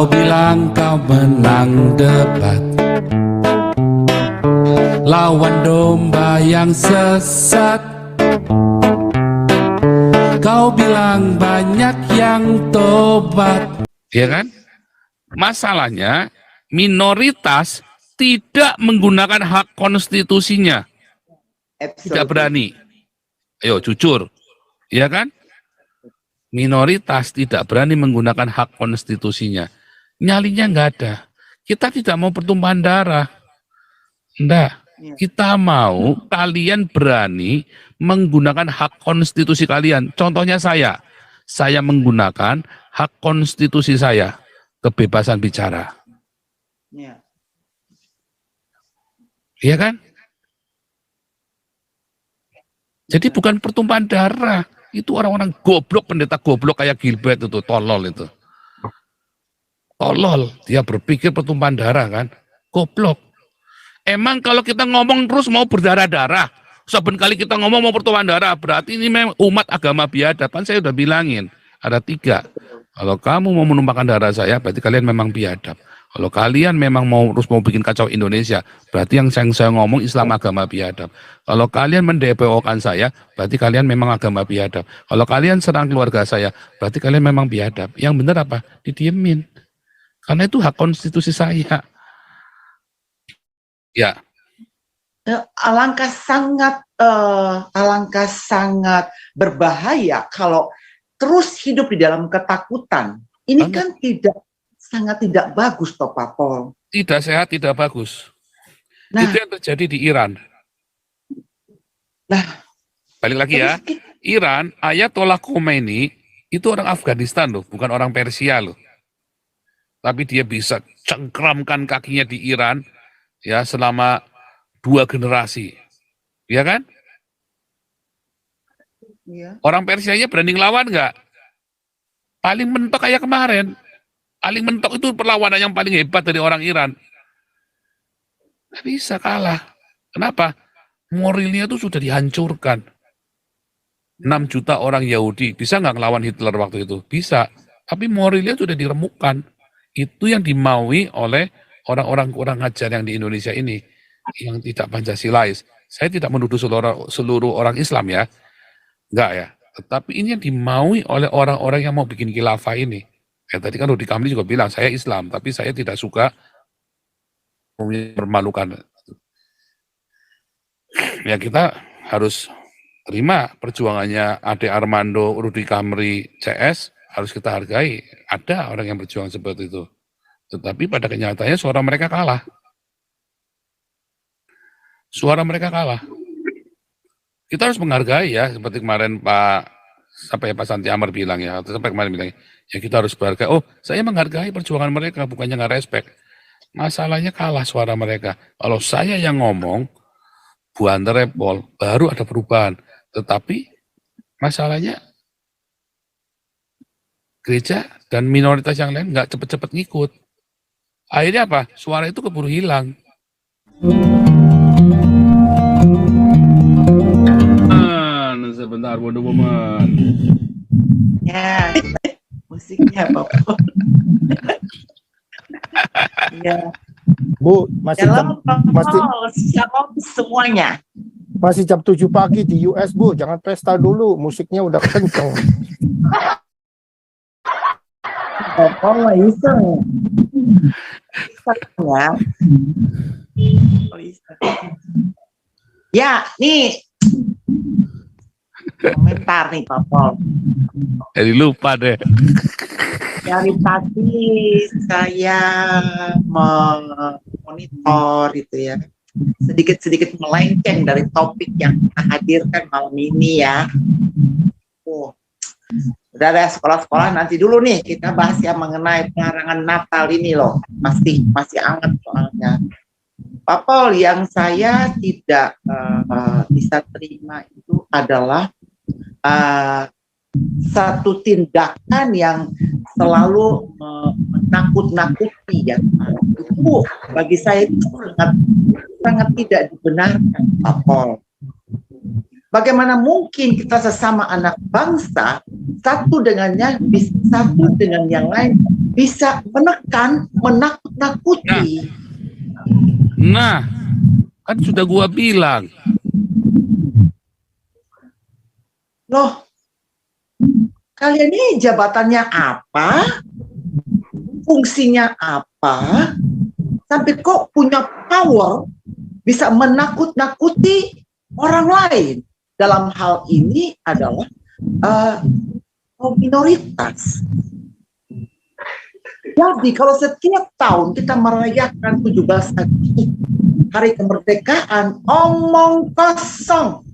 Kau bilang kau menang debat, lawan domba yang sesat. Kau bilang banyak yang tobat. Ya kan? Masalahnya minoritas tidak menggunakan hak konstitusinya. Tidak berani. Ayo jujur. Ya kan? Minoritas tidak berani menggunakan hak konstitusinya. Nyalinya nggak ada. Kita tidak mau pertumpahan darah. Enggak. Kita mau kalian berani menggunakan hak konstitusi kalian. Contohnya saya menggunakan hak konstitusi saya, kebebasan bicara. Iya kan? Jadi bukan pertumpahan darah. Itu orang-orang goblok, pendeta goblok kayak Gilbert itu, tolol itu. Tolol, dia berpikir pertumpahan darah kan. Goblok. Emang kalau kita ngomong terus mau berdarah-darah, saben kali kita ngomong mau pertumpahan darah, berarti ini memang umat agama biadab. Kan saya udah bilangin, ada 3. Kalau kamu mau menumpahkan darah saya, berarti kalian memang biadab. Kalau kalian memang mau bikin kacau Indonesia, berarti yang saya ngomong Islam agama biadab. Kalau kalian mendpo-kan saya, berarti kalian memang agama biadab. Kalau kalian serang keluarga saya, berarti kalian memang biadab. Yang benar apa? Didiemin. Karena itu hak konstitusi saya. Ya. Alangkah sangat berbahaya kalau terus hidup di dalam ketakutan. Ini kan sangat tidak bagus toh Pak Pol. Tidak sehat, tidak bagus. Nah, itu yang terjadi di Iran. Nah, balik lagi ya. Iran, Ayatollah Khomeini itu orang Afghanistan loh, bukan orang Persia loh. Tapi dia bisa cengkramkan kakinya di Iran ya selama 2 generasi. Ya kan? Ya. Orang Persianya berani ngelawan nggak? Paling mentok kayak kemarin. Paling mentok itu perlawanan yang paling hebat dari orang Iran. Nggak bisa kalah. Kenapa? Moralnya itu sudah dihancurkan. 6 juta orang Yahudi. Bisa nggak ngelawan Hitler waktu itu? Bisa. Tapi moralnya sudah diremukkan. Itu yang dimaui oleh orang-orang kurang ajar yang di Indonesia ini. Yang tidak Pancasilais. Saya tidak menuduh seluruh orang Islam ya. Enggak ya. Tetapi ini yang dimaui oleh orang-orang yang mau bikin khilafah ini. Tadi kan Rudi Kamli juga bilang, saya Islam, tapi saya tidak suka mempermalukan. Ya kita harus terima perjuangannya Ade Armando, Rudi Kamli, CS, harus kita hargai. Ada orang yang berjuang seperti itu. Tetapi pada kenyataannya suara mereka kalah. Suara mereka kalah. Kita harus menghargai ya, seperti kemarin Pak Santi Amar bilang ya, atau sampai kemarin bilang, ya kita harus menghargai. Oh, saya menghargai perjuangan mereka, bukannya nggak respect. Masalahnya kalah suara mereka. Kalau saya yang ngomong, buantar repol, baru ada perubahan. Tetapi masalahnya gereja dan minoritas yang lain nggak cepet-cepet ngikut. Akhirnya apa? Suara itu keburu hilang. Sebentar, Wonder Woman. Ya, musiknya Bapak. Ya. Bu, masih jam, semuanya. Masih jam 7 pagi di US, Bu. Jangan pesta dulu, musiknya udah kenceng. Bapak nggak iseng. Ya, nih komentar nih Pak Pol. Jadi lupa deh. Dari tadi saya memonitor itu ya, sedikit-sedikit melenceng dari topik yang kita hadirkan malam ini ya. Udah ada sekolah-sekolah, nanti dulu nih kita bahas yang mengenai pelarangan Natal ini loh, masih hangat soalnya. Pak Pol, yang saya tidak bisa terima itu adalah satu tindakan yang selalu menakut-nakuti ya. Itu bagi saya itu sangat tidak dibenarkan, Pak Pol. Bagaimana mungkin kita sesama anak bangsa satu dengan yang lain bisa menekan, menakut-nakuti. Nah, kan sudah gua bilang. Loh, kalian ini jabatannya apa? Fungsinya apa? Sampai kok punya power bisa menakut-nakuti orang lain. Dalam hal ini adalah minoritas. Jadi kalau setiap tahun kita merayakan 17 Agustus, hari kemerdekaan, omong kosong.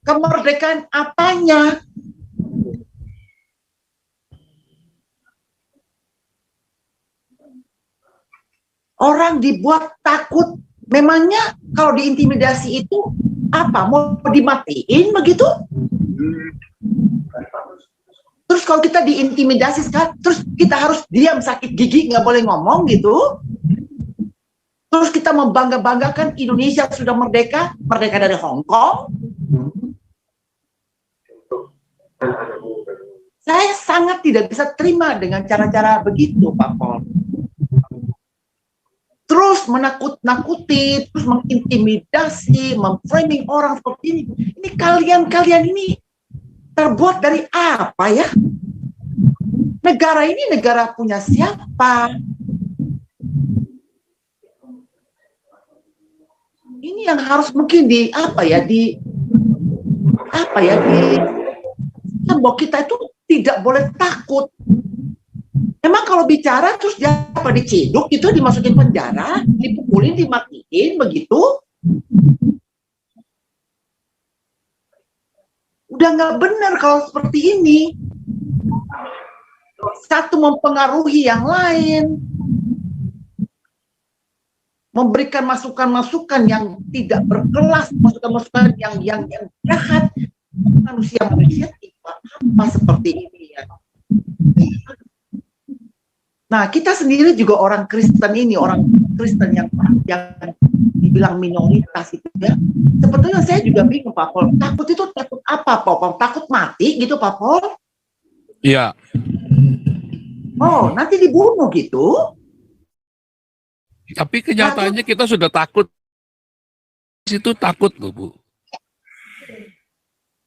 Kemerdekaan apanya? Orang dibuat takut. Memangnya kalau diintimidasi itu apa? Mau dimatiin begitu? Terus kalau kita diintimidasi sekarang, terus kita harus diam sakit gigi, nggak boleh ngomong gitu? Terus kita membangga-banggakan Indonesia sudah merdeka, merdeka dari Hong Kong? Saya sangat tidak bisa terima dengan cara-cara begitu, Pak Pol. Terus menakut-nakuti, terus mengintimidasi, memframing orang seperti ini. Ini kalian ini terbuat dari apa ya? Negara ini negara punya siapa? Ini yang harus mungkin bahwa kita itu tidak boleh takut. Emang kalau bicara terus dia diciduk gitu, dimasukin penjara, dipukulin, dimatiin begitu? Udah nggak benar kalau seperti ini. Satu mempengaruhi yang lain, memberikan masukan-masukan yang tidak berkelas, masukan-masukan yang jahat. Manusia tidak apa seperti ini ya. Nah, kita sendiri juga orang Kristen ini, orang Kristen yang dibilang minoritas itu ya. Sebetulnya saya juga bingung, Pak Pol. Takut itu takut apa, Pak Pol? Takut mati gitu, Pak Pol? Iya. Oh, nanti dibunuh gitu? Tapi kenyataannya kita sudah takut. Itu takut loh, Bu.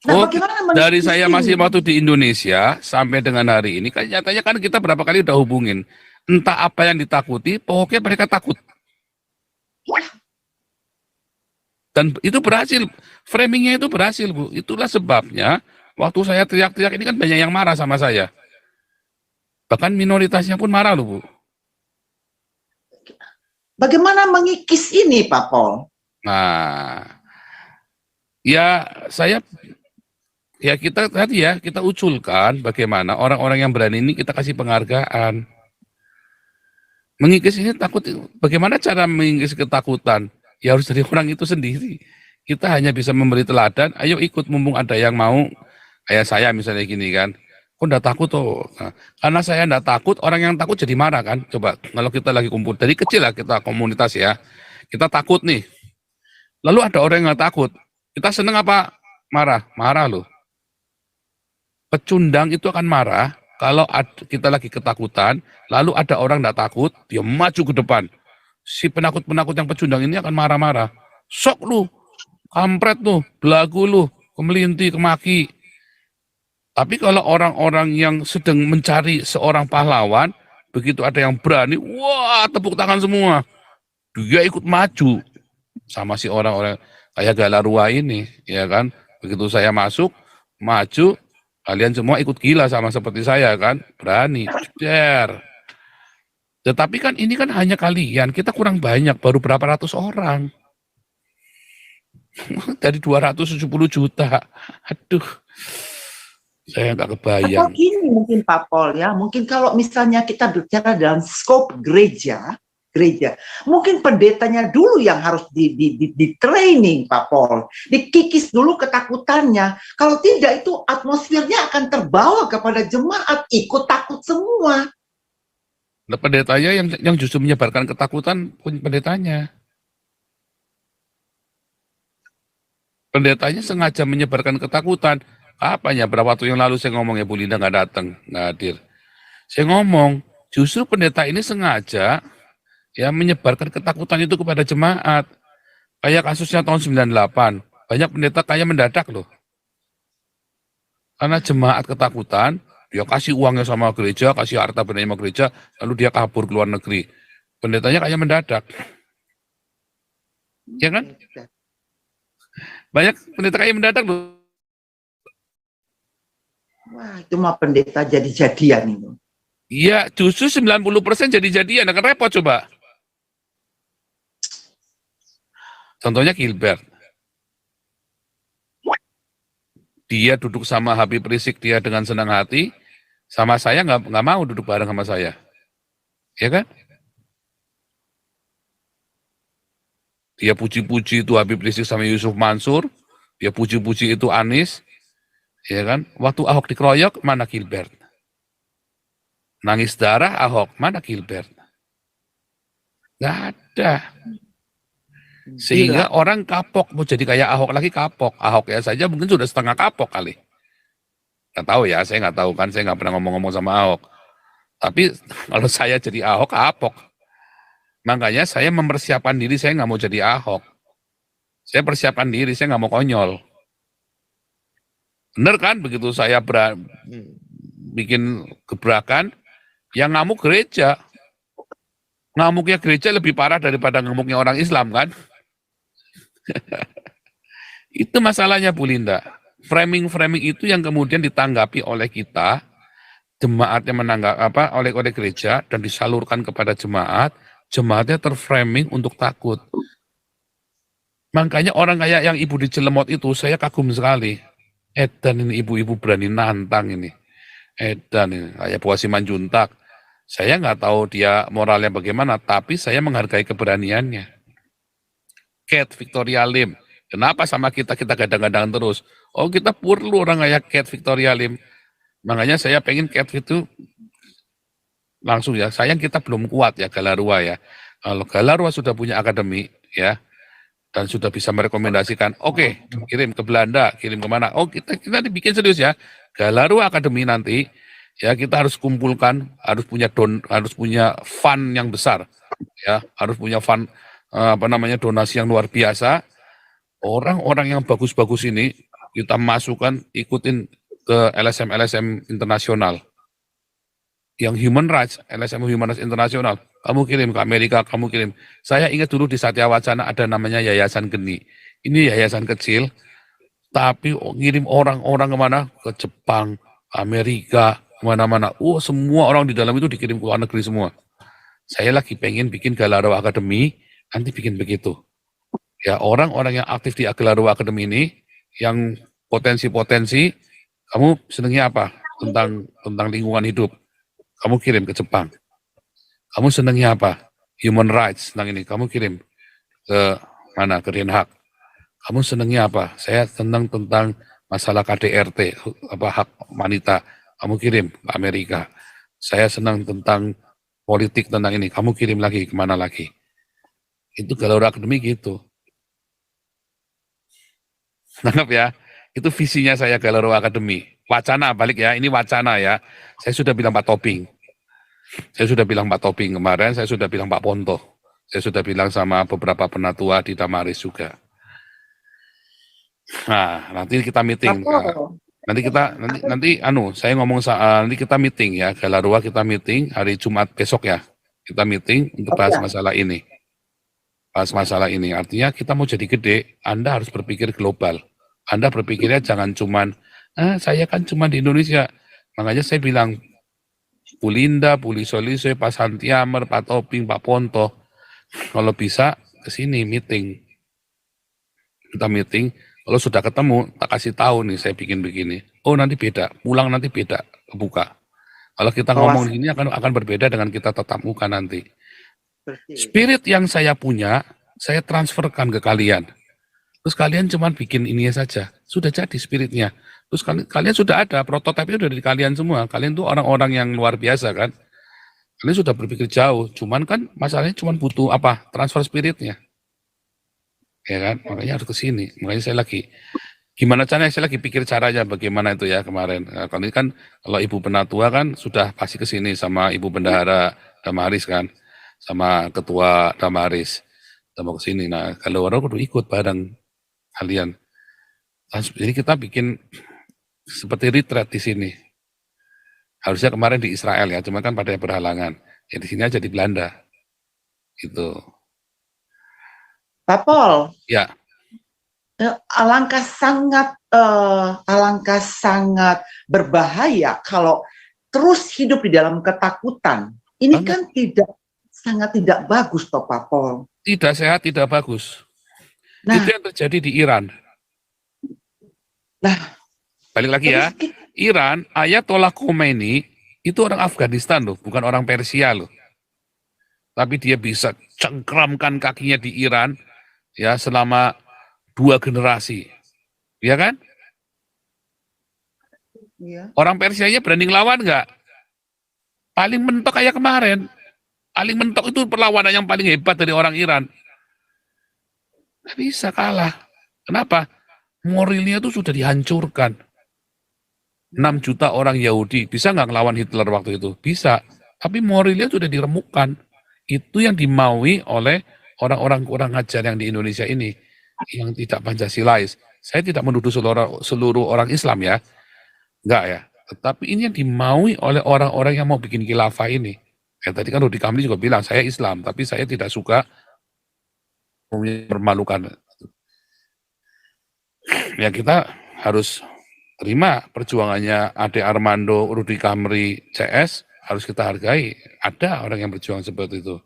Nah, dari saya masih waktu di Indonesia sampai dengan hari ini, kan nyatanya kan kita berapa kali udah hubungin. Entah apa yang ditakuti, pokoknya mereka takut. Dan itu berhasil, framingnya itu berhasil, Bu. Itulah sebabnya waktu saya teriak-teriak ini kan banyak yang marah sama saya. Bahkan minoritasnya pun marah loh, Bu. Bagaimana mengikis ini, Pak Pol? Nah, ya kita tadi ya, kita usulkan bagaimana orang-orang yang berani ini kita kasih penghargaan. Mengikis ini takut, bagaimana cara mengikis ketakutan? Ya harus dari orang itu sendiri. Kita hanya bisa memberi teladan, ayo ikut mumpung ada yang mau. Kayak saya misalnya gini kan, kok enggak takut tuh? Nah, karena saya enggak takut, orang yang takut jadi marah kan. Coba, kalau kita lagi kumpul, dari kecil lah kita komunitas ya, kita takut nih. Lalu ada orang yang enggak takut, kita seneng apa? Marah, marah loh. Pecundang itu akan marah kalau kita lagi ketakutan, lalu ada orang enggak takut, dia maju ke depan. Si penakut-penakut yang pecundang ini akan marah-marah. Sok lu, kampret lu, belagu lu, kemelinti, kemaki. Tapi kalau orang-orang yang sedang mencari seorang pahlawan, begitu ada yang berani, wah tepuk tangan semua. Dia ikut maju sama si orang-orang kayak Galarua ini, ya kan? Begitu saya masuk, maju, kalian semua ikut gila sama seperti saya kan, berani, der. Tetapi kan ini kan hanya kalian, kita kurang banyak, baru berapa ratus orang. Dari 270 juta, aduh, saya nggak kebayang. Atau gini mungkin Pak Pol ya, mungkin kalau misalnya kita bicara dalam skop gereja, mungkin pendetanya dulu yang harus di training Pak Pol, dikikis dulu ketakutannya. Kalau tidak itu atmosfernya akan terbawa kepada jemaat, ikut takut semua. Nah, pendetanya yang justru menyebarkan ketakutan pendetanya. Pendetanya sengaja menyebarkan ketakutan. Apanya? Berapa waktu yang lalu saya ngomong ya Bu Linda nggak datang, nggak hadir. Saya ngomong, justru pendeta ini sengaja ya menyebarkan ketakutan itu kepada jemaat. Kayak kasusnya tahun 98. Banyak pendeta kayak mendadak loh. Karena jemaat ketakutan, dia kasih uangnya sama gereja, kasih harta bendanya sama gereja, lalu dia kabur ke luar negeri. Pendetanya kayak mendadak. Ya kan? Banyak pendeta kayak mendadak loh. Wah, itu mah pendeta jadi-jadian itu. Iya, justru 90% jadi-jadian. Akan repot coba. Contohnya Gilbert. Dia duduk sama Habib Rizik, dia dengan senang hati. Sama saya nggak mau duduk bareng sama saya. Ya kan? Dia puji-puji itu Habib Rizik sama Yusuf Mansur. Dia puji-puji itu Anies. Ya kan? Waktu Ahok dikeroyok, mana Gilbert? Nangis darah Ahok, mana Gilbert? Nggak ada. Sehingga orang kapok, mau jadi kayak Ahok lagi kapok. Ahok ya saja mungkin sudah setengah kapok kali. Nggak tahu ya, saya nggak tahu kan, saya nggak pernah ngomong-ngomong sama Ahok. Tapi kalau saya jadi Ahok, kapok. Makanya saya mempersiapkan diri, saya nggak mau jadi Ahok. Saya persiapkan diri, saya nggak mau konyol. Bener kan, begitu saya bikin gebrakan, yang ngamuk gereja. Ngamuknya gereja lebih parah daripada ngamuknya orang Islam kan. Itu masalahnya Bu Linda. Framing-framing itu yang kemudian ditanggapi oleh kita, jemaat yang oleh gereja dan disalurkan kepada jemaat, jemaatnya terframing untuk takut. Makanya orang kayak yang ibu di Cilemot itu saya kagum sekali. Edan ini ibu-ibu berani nantang ini. Edan ini kayak Bu Simanjuntak. Saya nggak tahu dia moralnya bagaimana, tapi saya menghargai keberaniannya. Kate Victoria Lim. Kenapa sama kita gadang-gadang terus? Oh kita perlu orang kayak Kate Victoria Lim. Makanya saya pengen Kate itu langsung ya. Sayang kita belum kuat ya Galarua ya. Kalau Galarua sudah punya akademi ya dan sudah bisa merekomendasikan, oke, kirim ke Belanda, kirim kemana? Oh kita dibikin serius ya. Galarua Akademi nanti ya kita harus kumpulkan, harus punya fund yang besar ya, harus punya fund donasi yang luar biasa. Orang-orang yang bagus-bagus ini kita masukkan, ikutin ke LSM internasional. Yang human rights, LSM Human Rights Internasional, kamu kirim ke Amerika, kamu kirim. Saya ingat dulu di Satya Wacana ada namanya Yayasan Geni. Ini yayasan kecil, tapi ngirim orang-orang kemana? Ke Jepang, Amerika, kemana-mana. Semua orang di dalam itu dikirim ke luar negeri semua. Saya lagi pengen bikin Galarwa Academy, nanti bikin begitu. Ya orang-orang yang aktif di Galarwa Academy ini, yang potensi-potensi, kamu senangnya apa? Tentang lingkungan hidup. Kamu kirim ke Jepang. Kamu senangnya apa? Human rights, tentang ini. Kamu kirim ke mana? Ke Den Haag. Kamu senangnya apa? Saya senang tentang masalah KDRT, hak wanita. Kamu kirim ke Amerika. Saya senang tentang politik tentang ini. Kamu kirim lagi kemana lagi? Itu Galarwa Academy gitu. Nangkep ya? Itu visinya saya Galarwa Academy. Wacana, balik ya, ini wacana ya. Saya sudah bilang Pak Toping. Saya sudah bilang Pak Toping kemarin, saya sudah bilang Pak Ponto. Saya sudah bilang sama beberapa penatua di Damaris juga. Nah, nanti kita meeting. Saya ngomong nanti kita meeting ya, Galarwa kita meeting hari Jumat besok ya. Kita meeting untuk bahas masalah ini. Bahas masalah ini. Artinya kita mau jadi gede, Anda harus berpikir global. Anda berpikirnya jangan cuman saya kan cuma di Indonesia. Makanya saya bilang, Bu Linda, Bu Lisolise, Pak Santiamer, Pak Toping, Pak Ponto, kalau bisa ke sini meeting. Kita meeting, kalau sudah ketemu, tak kasih tahu nih saya bikin begini. Oh nanti beda, pulang nanti beda, kebuka. Kalau kita ngomong di sini akan berbeda dengan kita tatap muka nanti. Spirit yang saya punya, saya transferkan ke kalian. Terus kalian cuma bikin ini saja, sudah jadi spiritnya. Terus kalian sudah ada, prototipenya sudah dari kalian semua. Kalian tuh orang-orang yang luar biasa kan. Kalian sudah berpikir jauh, cuman kan masalahnya cuma butuh transfer spiritnya. Ya kan, makanya harus ke sini. Makanya saya lagi, Gimana caranya, saya lagi pikir caranya bagaimana itu ya kemarin. Nah, kalau ini kan, kalau Ibu Penatua kan sudah pasti ke sini sama Ibu Bendahara Damaris kan, sama Ketua Damaris, kita mau ke sini. Nah, kalau orang kudu ikut bareng kalian. Nah, jadi kita bikin seperti retreat di sini. Harusnya kemarin di Israel ya, cuma kan pada berhalangan. Ya di sini aja di Belanda. Gitu. Pak Pol, Ya, alangkah sangat berbahaya kalau terus hidup di dalam ketakutan. Ini kan sangat tidak bagus toh Pak Pol. tidak sehat, tidak bagus. Nah, itu yang terjadi di Iran. Nah, balik lagi ya. Iran, Ayatollah Khomeini itu orang Afghanistan loh, bukan orang Persia loh. Tapi dia bisa cengkramkan kakinya di Iran ya selama 2 generasi. Ya kan? Iya. Orang Persianya berani ngelawan nggak? Paling mentok kayak kemarin. Paling mentok itu perlawanan yang paling hebat dari orang Iran. Nggak bisa kalah. Kenapa? Moralnya itu sudah dihancurkan. 6 juta orang Yahudi. Bisa nggak ngelawan Hitler waktu itu? Bisa. Tapi moralnya sudah diremukkan. Itu yang dimaui oleh orang-orang kurang ajar yang di Indonesia ini. Yang tidak Pancasilais. Saya tidak menuduh seluruh orang Islam ya. Enggak ya. Tetapi ini yang dimaui oleh orang-orang yang mau bikin khilafah ini. Tadi kan Rudi Kamli juga bilang, saya Islam, tapi saya tidak suka mempermalukan. Ya kita harus terima perjuangannya Ade Armando, Rudi Kamli, CS, harus kita hargai. Ada orang yang berjuang seperti itu.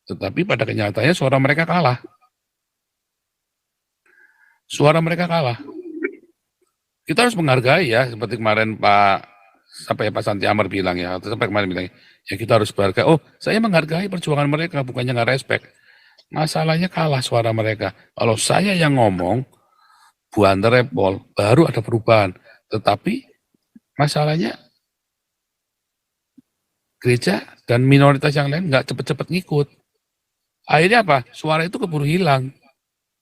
Tetapi pada kenyataannya suara mereka kalah. Suara mereka kalah. Kita harus menghargai ya, seperti kemarin Pak Santi Amar bilang ya, atau sampai kemarin bilang, ya kita harus menghargai. Oh, saya menghargai perjuangan mereka, bukannya nggak respect. Masalahnya kalah suara mereka. Kalau saya yang ngomong, buan repol, baru ada perubahan. Tetapi masalahnya gereja dan minoritas yang lain nggak cepet-cepet ngikut. Akhirnya apa? Suara itu keburu hilang.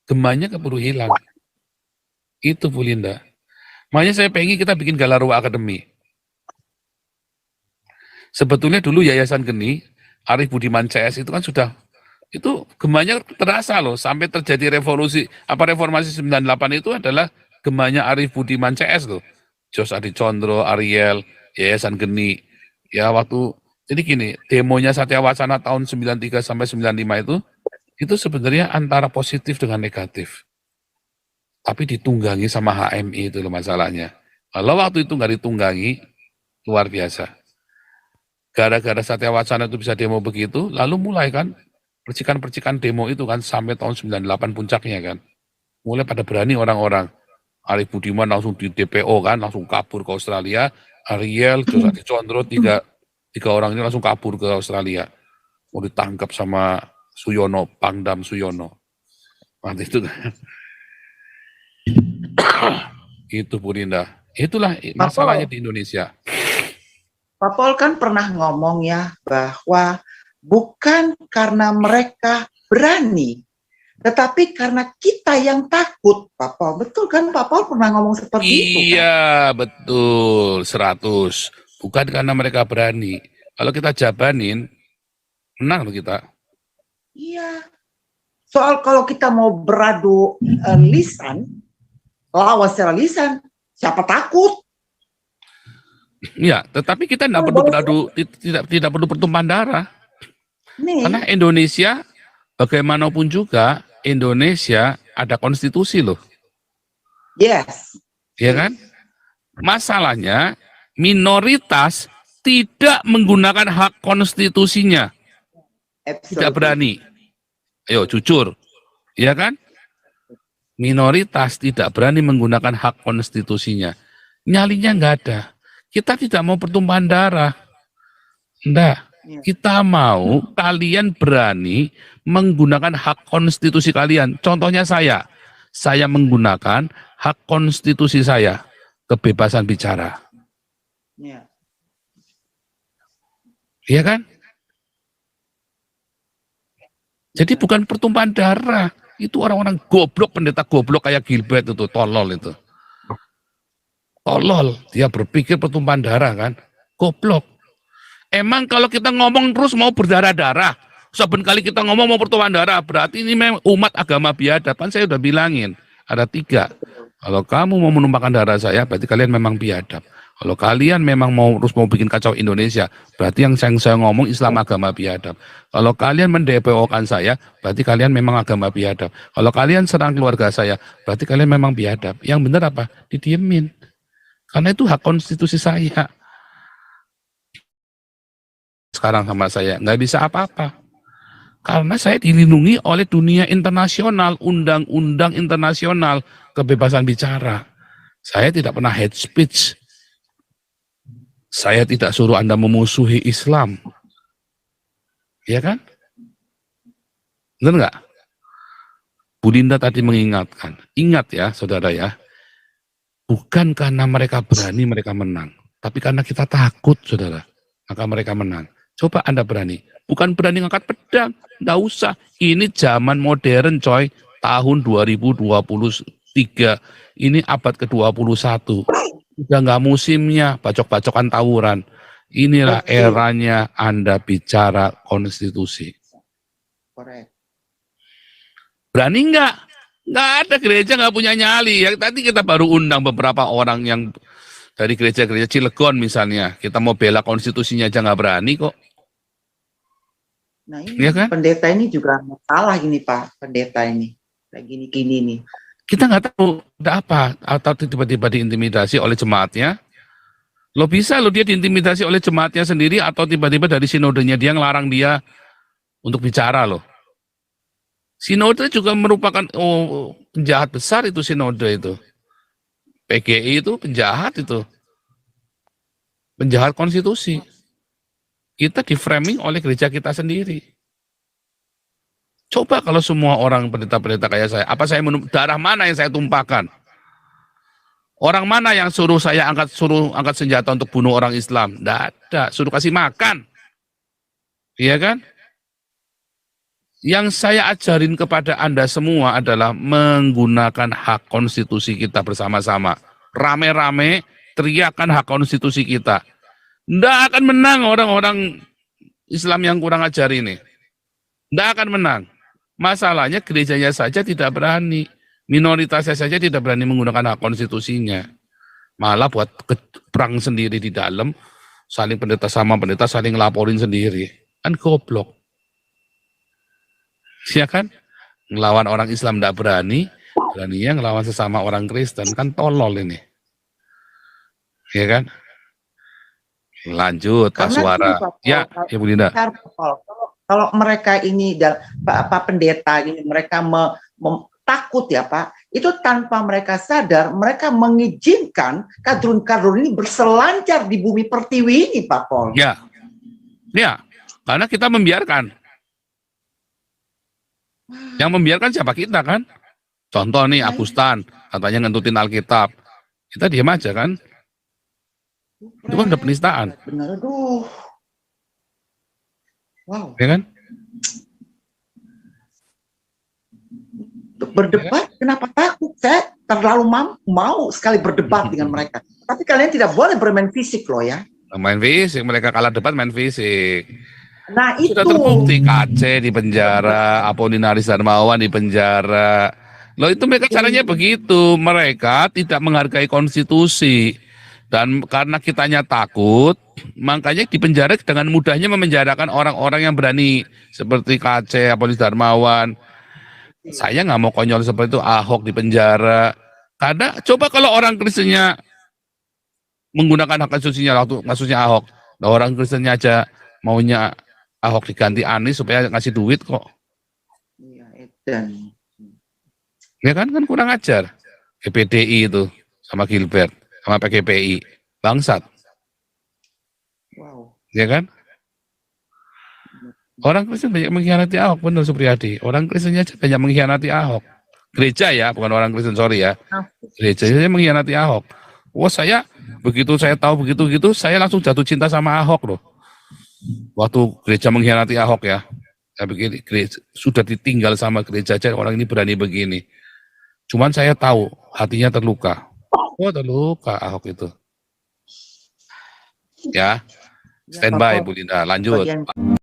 Gemanya keburu hilang. Itu Bu Linda. Makanya saya pengen kita bikin Galarwa Academy. Sebetulnya dulu Yayasan Geni, Arif Budiman CS itu kan sudah, itu gemanya terasa loh, sampai terjadi reformasi 98 itu adalah gemanya Arif Budiman CS loh. Jos Adi Condro, Ariel, Yayasan Geni. Ya waktu, jadi gini, demonya Satya Wacana tahun 93 sampai 95 itu sebenarnya antara positif dengan negatif. Tapi ditunggangi sama HMI itu loh masalahnya. Kalau waktu itu nggak ditunggangi, luar biasa. Gara-gara Satya Wacana itu bisa demo begitu, lalu mulai kan percikan-percikan demo itu kan sampai tahun 98 puncaknya kan. Mulai pada berani orang-orang. Arif Budiman langsung di DPO kan, langsung kabur ke Australia. Ariel, Jos Adi Condro, tiga orang ini langsung kabur ke Australia. Mau ditangkap sama Suyono, Pangdam Suyono. Waktu itu kan. Itu Bu Linda. Itulah masalahnya di Indonesia. Pak Pol kan pernah ngomong ya bahwa bukan karena mereka berani, tetapi karena kita yang takut, Pak Pol. Betul kan Pak Pol pernah ngomong seperti itu? Iya, betul. 100. Bukan karena mereka berani. Kalau kita jabanin, menang loh kita. Iya. Soal kalau kita mau beradu lisan, lawan secara lisan, siapa takut? Iya, tetapi kita tidak perlu beradu, tidak perlu pertumpahan darah. Nih. Karena Indonesia, bagaimanapun juga, Indonesia ada konstitusi loh. Yes. Ya kan? Masalahnya, minoritas tidak menggunakan hak konstitusinya. Tidak berani. Ayo, jujur. Ya kan? Minoritas tidak berani menggunakan hak konstitusinya. Nyalinya nggak ada. Kita tidak mau pertumpahan darah. Enggak. Kita mau kalian berani menggunakan hak konstitusi kalian. Contohnya saya menggunakan hak konstitusi saya, kebebasan bicara. Iya kan? Jadi bukan pertumpahan darah. Itu orang-orang goblok, pendeta goblok kayak Gilbert itu, tolol itu. Tolol, dia berpikir pertumpahan darah kan. Goblok. Emang kalau kita ngomong terus mau berdarah-darah, saben kali kita ngomong mau pertumpahan darah, berarti ini memang umat agama biadab. Kan saya udah bilangin, ada 3. Kalau kamu mau menumpahkan darah saya, berarti kalian memang biadab. Kalau kalian memang mau terus mau bikin kacau Indonesia, berarti yang saya ngomong Islam agama biadab. Kalau kalian mendpo-kan saya, berarti kalian memang agama biadab. Kalau kalian serang keluarga saya, berarti kalian memang biadab. Yang benar apa? Didiemin. Karena itu hak konstitusi saya. Sekarang sama saya, nggak bisa apa-apa. Karena saya dilindungi oleh dunia internasional, undang-undang internasional, kebebasan bicara. Saya tidak pernah hate speech. Saya tidak suruh Anda memusuhi Islam. Ya kan? Benar nggak? Bu Linda tadi mengingatkan. Ingat ya, saudara ya. Bukan karena mereka berani mereka menang. Tapi karena kita takut, saudara. Maka mereka menang. Coba Anda berani. Bukan berani ngangkat pedang. Nggak usah. Ini zaman modern, coy. Tahun 2023. Ini abad ke-21. Udah nggak musimnya bacok-bacokan tawuran. Inilah eranya Anda bicara konstitusi. Correct. Berani nggak? Nggak ada, gereja nggak punya nyali. Yang tadi kita baru undang beberapa orang yang dari gereja-gereja Cilegon misalnya. Kita mau bela konstitusinya aja nggak berani kok. Nah ini Iya kan? pendeta ini juga masalah gini Pak, pendeta ini. Kayak gini-gini nih. Kita nggak tahu ada apa. Atau tiba-tiba diintimidasi oleh jemaatnya. Lo bisa lo dia diintimidasi oleh jemaatnya sendiri atau tiba-tiba dari sinodenya dia ngelarang dia untuk bicara loh. Sinode juga merupakan penjahat besar itu sinode itu. PGI itu penjahat itu. Penjahat konstitusi. Kita di-framing oleh gereja kita sendiri. Coba kalau semua orang pendeta-pendeta kayak saya, apa saya darah mana yang saya tumpahkan? Orang mana yang suruh angkat senjata untuk bunuh orang Islam? Tidak ada, suruh kasih makan. Iya kan? Yang saya ajarin kepada Anda semua adalah menggunakan hak konstitusi kita bersama-sama. Rame-rame teriakan hak konstitusi kita. Tidak akan menang orang-orang Islam yang kurang ajar ini. Tidak akan menang. Masalahnya gerejanya saja tidak berani. Minoritasnya saja tidak berani menggunakan hak konstitusinya. Malah buat perang sendiri di dalam, saling pendeta sama pendeta saling laporin sendiri. Kan goblok. Ya kan? Ngelawan orang Islam tidak berani, beraninya ngelawan sesama orang Kristen. Kan tolol ini. Ya kan? Lanjut, Pak Karena Suara. gini, Pak Paul, Ya, Ibu Linda. Kalau mereka ini dan Pak pendeta ini mereka takut ya Pak, itu tanpa mereka sadar mereka mengizinkan kadrun-kadrun ini berselancar di bumi pertiwi ini Pak Paul. Ya, ya, karena kita membiarkan. Yang membiarkan siapa kita kan? Contoh nih Agustan, katanya ngentutin Alkitab. Kita diam aja kan? Itu kan udah penistaan. Benar, aduh. Wow. Ya kan? Berdebat, kenapa takut? Saya terlalu mau sekali berdebat dengan mereka. Tapi kalian tidak boleh bermain fisik loh ya. Main fisik, mereka kalah debat main fisik. Nah itu. Sudah terbukti KC di penjara, Apolinaris Darmawan di penjara. Loh itu mereka caranya begitu. Mereka tidak menghargai konstitusi. Dan karena kitanya takut, makanya di penjara dengan mudahnya memenjarakan orang-orang yang berani. Seperti KC, Apolinaris Darmawan. Saya nggak mau konyol seperti itu, Ahok di penjara. Karena coba kalau orang Kristennya menggunakan hak konstitusinya waktu kasusnya Ahok. Nah, orang Kristennya aja maunya Ahok diganti Anies supaya ngasih duit kok. Iya, dan Ya kan kurang ajar. GPDI itu sama Gilbert sama PGPI. Bangsat. wow. Ya kan? Orang Kristen banyak mengkhianati Ahok, benar Supriyadi. Orang Kristennya aja banyak mengkhianati Ahok. Gereja ya, bukan orang Kristen, sorry ya. Gereja saja mengkhianati Ahok. Wah saya, begitu saya tahu begitu-gitu, saya langsung jatuh cinta sama Ahok loh. Waktu gereja mengkhianati Ahok ya. Saya begini, gereja, sudah ditinggal sama gereja aja, orang ini berani begini. Cuman saya tahu, hatinya terluka. Mampu atau lupa Ahok itu? Ya, Ya, standby Pak Bu Linda, lanjut. Pol.